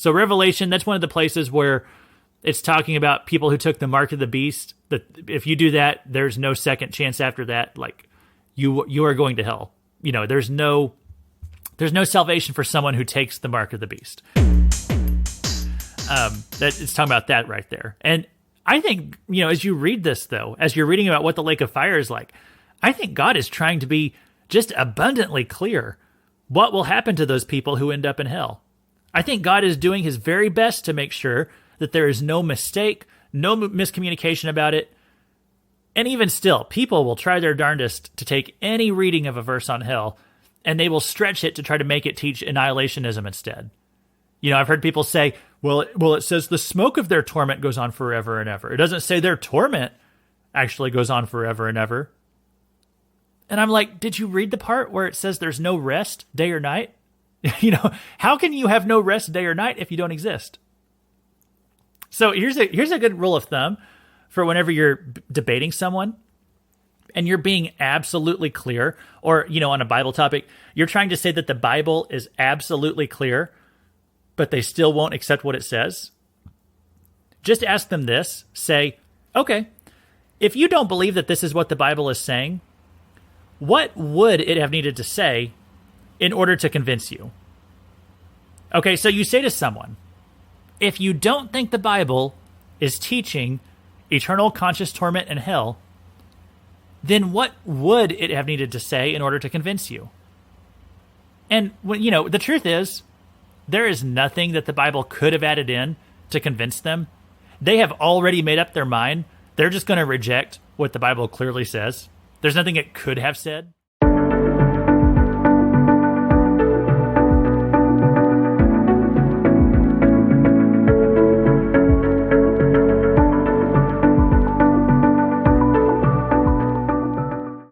So Revelation, that's one of the places where it's talking about people who took the mark of the beast. That if you do that, there's no second chance after that. Like you are going to hell. There's no salvation for someone who takes the mark of the beast. That it's talking about that right there. And I think, as you read this, though, as you're reading about what the lake of fire is like, I think God is trying to be just abundantly clear what will happen to those people who end up in hell. I think God is doing his very best to make sure that there is no mistake, no miscommunication about it. And even still, people will try their darndest to take any reading of a verse on hell, and they will stretch it to try to make it teach annihilationism instead. I've heard people say, well, it says the smoke of their torment goes on forever and ever. It doesn't say their torment actually goes on forever and ever. And I'm like, did you read the part where it says there's no rest day or night? How can you have no rest day or night if you don't exist? So here's a good rule of thumb for whenever you're debating someone and you're being absolutely clear, or, on a Bible topic, you're trying to say that the Bible is absolutely clear, but they still won't accept what it says. Just ask them this. Say, okay, if you don't believe that this is what the Bible is saying, what would it have needed to say in order to convince you? Okay, so you say to someone, if you don't think the Bible is teaching eternal conscious torment and hell, then what would it have needed to say in order to convince you? And when the truth is, there is nothing that the Bible could have added in to convince them. They have already made up their mind. They're just going to reject what the Bible clearly says. There's nothing it could have said.